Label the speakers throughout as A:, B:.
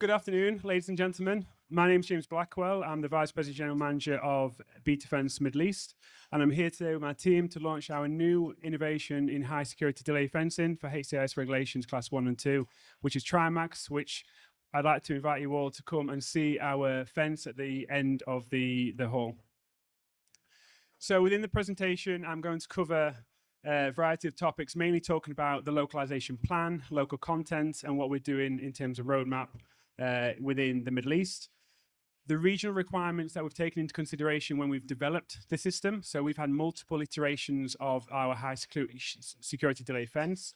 A: Good afternoon, ladies and gentlemen. My name is James Blackwell. I'm the Vice President General Manager of Betafence Middle East, and I'm here today with my team to launch our new innovation in high security delay fencing for HCIS regulations Class 1 and 2, which is Triax, which I'd like to invite you all to come and see our fence at the end of the hall. So within the presentation, I'm going to cover a variety of topics, mainly talking about the localization plan, local content, and what we're doing in terms of roadmap within the Middle East. The regional requirements that we've taken into consideration when we've developed the system. So we've had multiple iterations of our high security delay fence.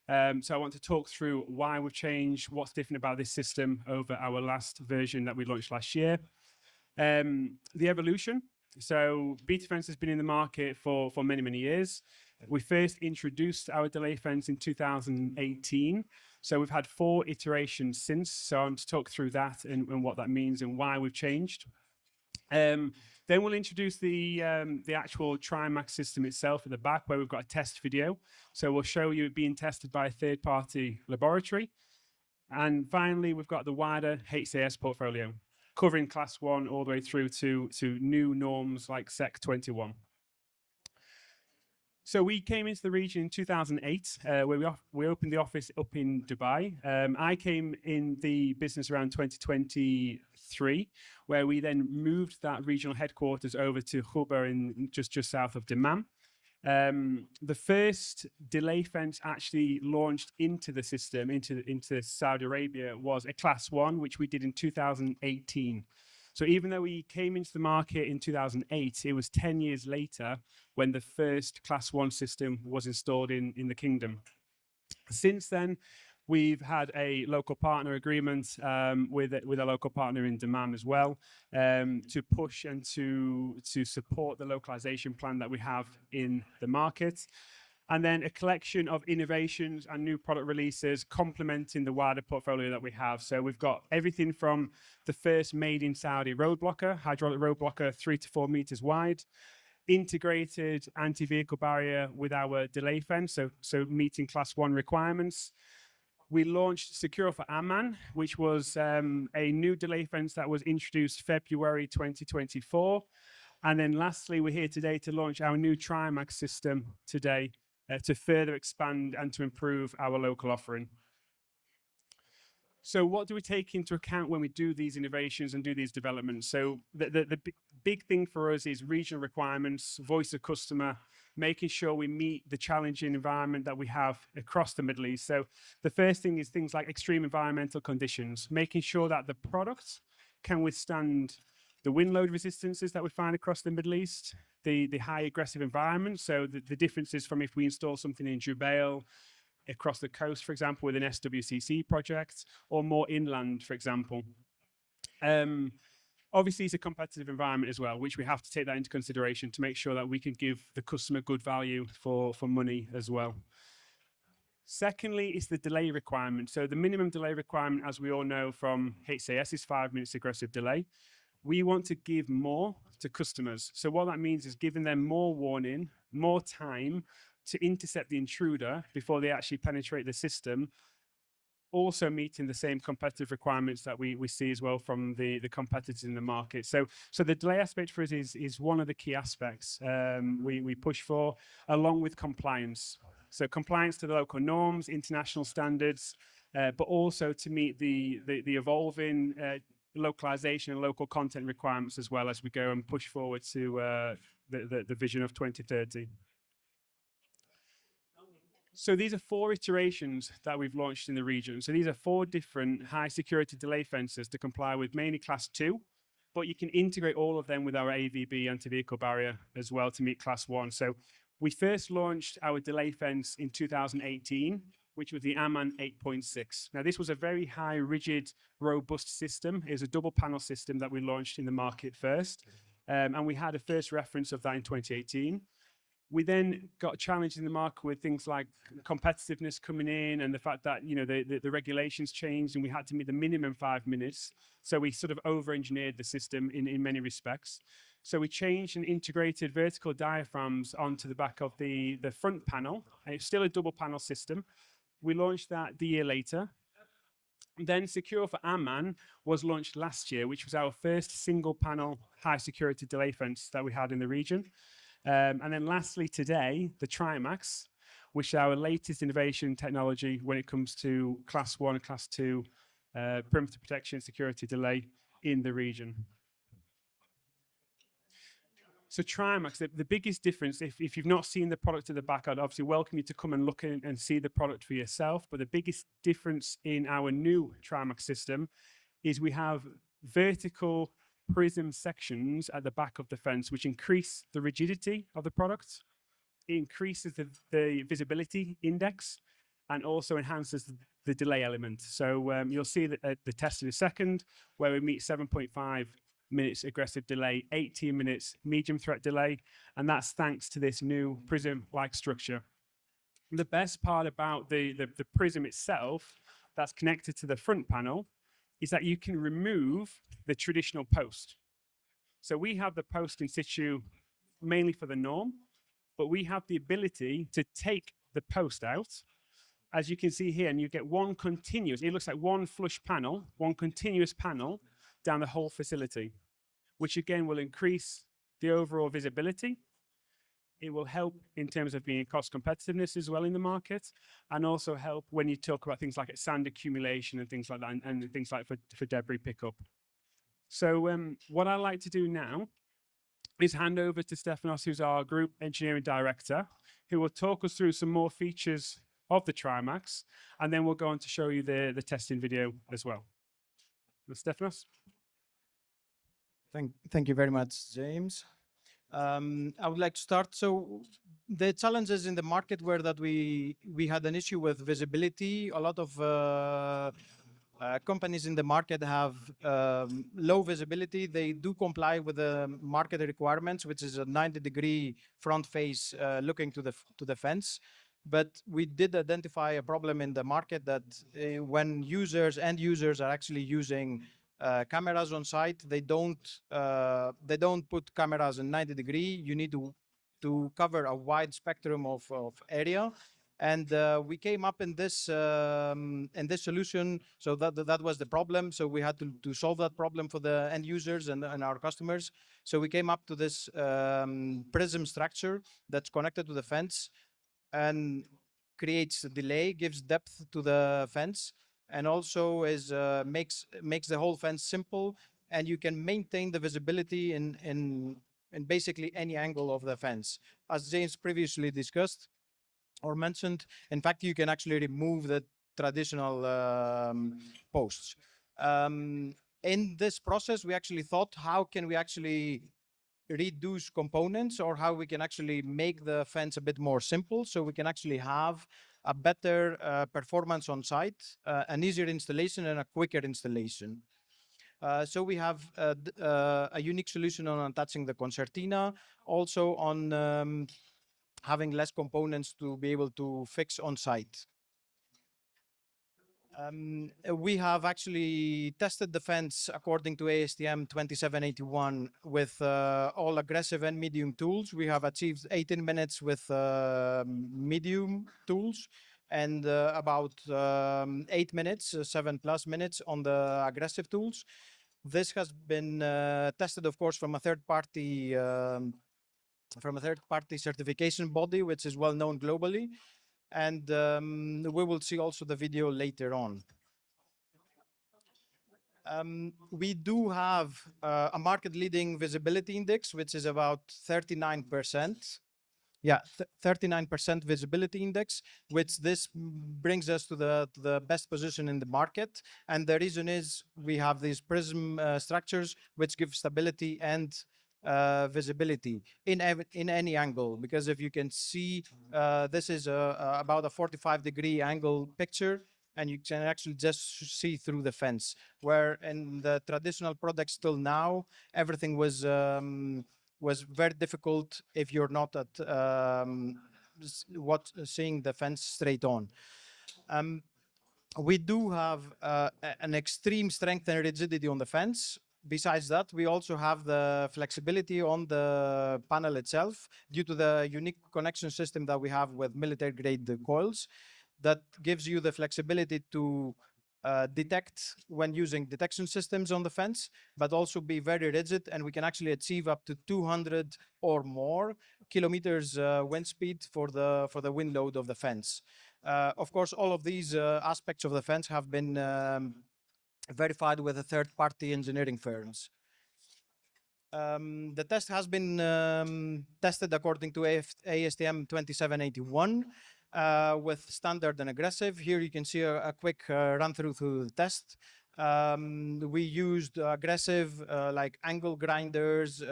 A: So I want to talk through why we've changed, what's different about this system over our last version that we launched last year. The evolution. So Betafence has been in the market for many, many years. We first introduced our delay fence in 2018. So we've had 4 iterations since. So I'm to talk through that and what that means and why we've changed. Then we'll introduce the actual Triax system itself at the back, where we've got a test video. So we'll show you it being tested by a third-party laboratory. And finally, we've got the wider HCIS portfolio, covering Class 1 all the way through to new norms like SEC 21. So we came into the region in 2008, where we opened the office up in Dubai. I came in the business around 2023, where we then moved that regional headquarters over to Khuba in just south of Dammam. The first delay fence actually launched into the system, into Saudi Arabia, was a Class 1, which we did in 2018. So even though we came into the market in 2008, it was 10 years later when the first Class 1 system was installed in the kingdom. Since then, we've had a local partner agreement with a local partner in Dammam as well, to push and to support the localization plan that we have in the market. And then a collection of innovations and new product releases complementing the wider portfolio that we have. So we've got everything from the first made in Saudi road blocker, hydraulic road blocker, 3 to 4 meters wide, integrated anti-vehicle barrier with our delay fence, so meeting Class 1 requirements. We launched Secure for Amman, which was a new delay fence that was introduced February 2024. And then lastly, we're here today to launch our new Triax system today, to further expand and to improve our local offering. So what do we take into account when we do these innovations and do these developments? So the big thing for us is regional requirements, voice of customer, making sure we meet the challenging environment that we have across the Middle East. So the first thing is things like extreme environmental conditions, making sure that the product can withstand the wind load resistances that we find across the Middle East, the high aggressive environment. So the differences from if we install something in Jubail, across the coast, for example, with an SWCC project, or more inland, for example. Obviously, it's a competitive environment as well, which we have to take that into consideration to make sure that we can give the customer good value for money as well. Secondly, it's the delay requirement. So the minimum delay requirement, as we all know from HCIS, is 5 minutes aggressive delay. We want to give more to customers. So what that means is giving them more warning, more time to intercept the intruder before they actually penetrate the system, also meeting the same competitive requirements that we see as well from the competitors in the market. So the delay aspect for us is one of the key aspects we push for, along with compliance. So compliance to the local norms, international standards, but also to meet the evolving localization and local content requirements as well as we go and push forward to the vision of 2030. So these are 4 iterations that we've launched in the region. So these are 4 different high security delay fences to comply with mainly Class 2, but you can integrate all of them with our AVB anti-vehicle barrier as well to meet Class 1. So we first launched our delay fence in 2018, which was the Amman 8.6. Now, this was a very high, rigid, robust system. It was a double panel system that we launched in the market first. And we had a first reference of that in 2018. We then got challenged in the market with things like competitiveness coming in and the fact that, you know, the regulations changed and we had to meet the minimum 5 minutes. So we sort of over-engineered the system in many respects. So we changed and integrated vertical diaphragms onto the back of the front panel. And it's still a double panel system. We launched that the year later. Then Secure for Amman was launched last year, which was our first single panel high security delay fence that we had in the region. And then lastly today, the Triax, which is our latest innovation technology when it comes to class 1 and class 2 perimeter protection security delay in the region. So Trimax, the biggest difference, if you've not seen the product at the back, I'd obviously welcome you to come and look and see the product for yourself. But the biggest difference in our new Trimax system is we have vertical prism sections at the back of the fence, which increase the rigidity of the product. It increases the visibility index and also enhances the delay element. So you'll see that the test in a second, where we meet 7.5 minutes aggressive delay, 18 minutes medium threat delay, and that's thanks to this new prism-like structure. The best part about the prism itself that's connected to the front panel is that you can remove the traditional post. So we have the post in situ mainly for the norm, but we have the ability to take the post out, as you can see here, and you get one continuous, it looks like one flush panel, one continuous panel down the whole facility, which again will increase the overall visibility. It will help in terms of being cost competitiveness as well in the market, and also help when you talk about things like sand accumulation and things like that, and things like for debris pickup. So what I like to do now is hand over to Stefanos, who's our Group Engineering Director, who will talk us through some more features of the Trimax, and then we'll go on to show you the testing video as well. Stefanos?
B: Thank you very much, James. I would like to start. So the challenges in the market were that we had an issue with visibility. A lot of companies in the market have low visibility. They do comply with the market requirements, which is a 90-degree front face looking to the fence. But we did identify a problem in the market that when end users are actually using cameras on site, they don't put cameras in 90-degree. You need to cover a wide spectrum of area. And we came up in this solution. So that was the problem. So we had to solve that problem for the end users and our customers. So we came up to this prism structure that's connected to the fence and creates a delay, gives depth to the fence, and also makes the whole fence simple, and you can maintain the visibility in basically any angle of the fence. As James previously discussed or mentioned, in fact, you can actually remove the traditional posts. In this process, we actually thought, how can we actually reduce components, or how we can actually make the fence a bit more simple, so we can actually have a better performance on site, an easier installation and a quicker installation. So we have a unique solution on attaching the concertina, also on having less components to be able to fix on site. We have actually tested the fence according to ASTM 2781 with all aggressive and medium tools. We have achieved 18 minutes with medium tools and about 8 minutes, 7+ minutes on the aggressive tools. This has been tested, of course, from a third-party certification body, which is well known globally. And we will see also the video later on. We do have a market-leading visibility index, which is about 39%. Yeah, 39% visibility index, which this brings us to the best position in the market. And the reason is we have these prism structures, which give stability and visibility in any angle, because if you can see, this is about a 45-degree angle picture, and you can actually just see through the fence, where in the traditional products till now, everything was very difficult if you're not at seeing the fence straight on. We do have an extreme strength and rigidity on the fence. Besides that, we also have the flexibility on the panel itself due to the unique connection system that we have with military-grade coils that gives you the flexibility to detect when using detection systems on the fence, but also be very rigid, and we can actually achieve up to 200 or more kilometers wind speed for the wind load of the fence. Of course, all of these aspects of the fence have been verified with a third-party engineering firms. The test has been tested according to ASTM 2781 with standard and aggressive. Here you can see a quick run through the test. We used aggressive like angle grinders,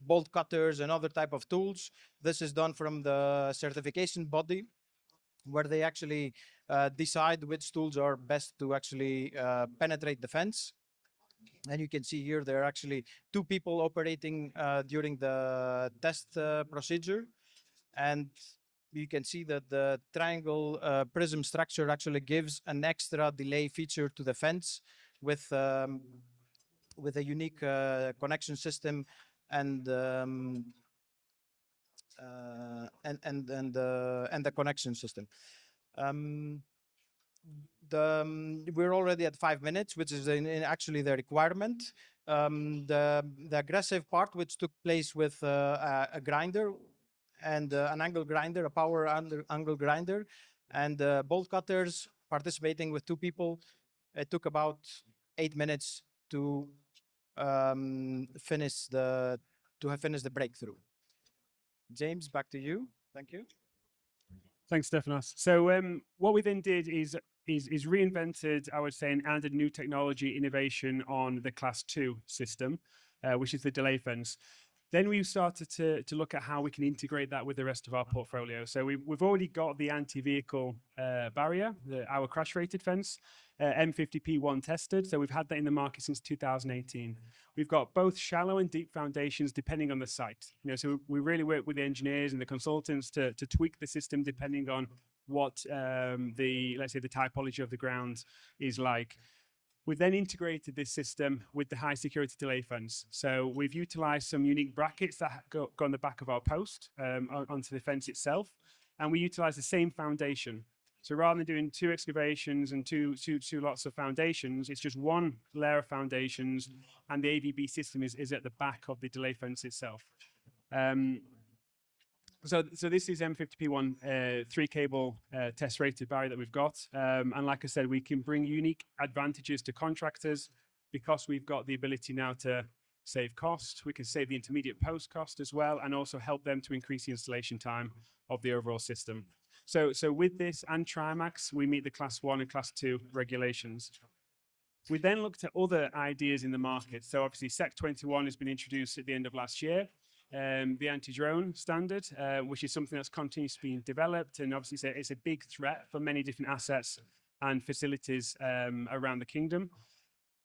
B: bolt cutters, and other type of tools. This is done from the certification body, where they actually decide which tools are best to actually penetrate the fence. And you can see here there are actually 2 people operating during the test procedure. And you can see that the triangle prism structure actually gives an extra delay feature to the fence with a unique connection system and the connection system. We're already at 5 minutes, which is actually the requirement. The aggressive part, which took place with a grinder and an angle grinder, a power angle grinder, and bolt cutters participating with 2 people. It took about 8 minutes to finish the breakthrough. James, back to you. Thank you.
A: Thanks, Stefanos. So what we then did is reinvented, I would say, and added new technology innovation on the Class 2 system, which is the delay fence. Then we started to look at how we can integrate that with the rest of our portfolio. So we've already got the anti-vehicle barrier, our crash-rated fence, M50P1 tested. So we've had that in the market since 2018. We've got both shallow and deep foundations depending on the site. So we really work with the engineers and the consultants to tweak the system depending on what let's say the typology of the ground is like. We've then integrated this system with the high security delay fence. So we've utilized some unique brackets that go on the back of our post onto the fence itself. And we utilize the same foundation. So rather than doing 2 excavations and two lots of foundations, it's just 1 layer of foundations, and the AVB system is at the back of the delay fence itself. So this is M50P1 3-cable test rated barrier that we've got. And like I said, we can bring unique advantages to contractors because we've got the ability now to save cost. We can save the intermediate post cost as well, and also help them to increase the installation time of the overall system. So with this and Trimax, we meet the Class 1 and Class 2 regulations. We then looked at other ideas in the market. So obviously SEC 21 has been introduced at the end of last year. The anti-drone standard, which is something that's continuously being developed, and obviously it's a big threat for many different assets and facilities around the kingdom.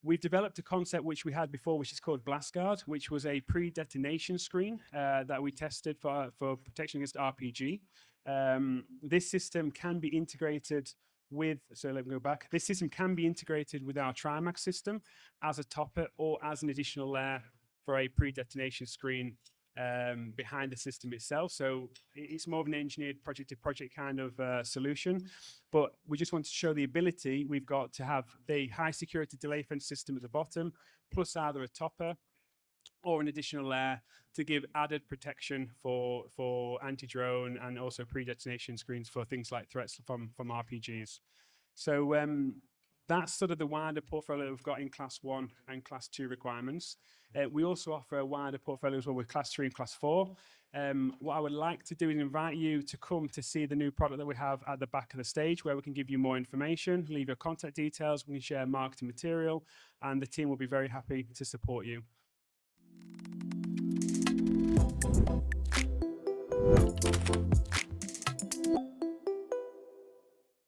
A: We've developed a concept which we had before, which is called BlastGuard, which was a pre-detonation screen that we tested for protection against RPG. This system can be integrated with, so let me go back. This system can be integrated with our Trimax system as a topper or as an additional layer for a pre-detonation screen behind the system itself. So it's more of an engineered project-to-project kind of solution. But we just want to show the ability we've got to have the high security delay fence system at the bottom, plus either a topper or an additional layer to give added protection for anti-drone and also pre-detonation screens for things like threats from RPGs. So that's sort of the wider portfolio we've got in Class 1 and Class 2 requirements. We also offer a wider portfolio as well with Class 3 and Class 4. What I would like to do is invite you to come to see the new product that we have at the back of the stage, where we can give you more information, leave your contact details, we can share marketing material, and the team will be very happy to support you.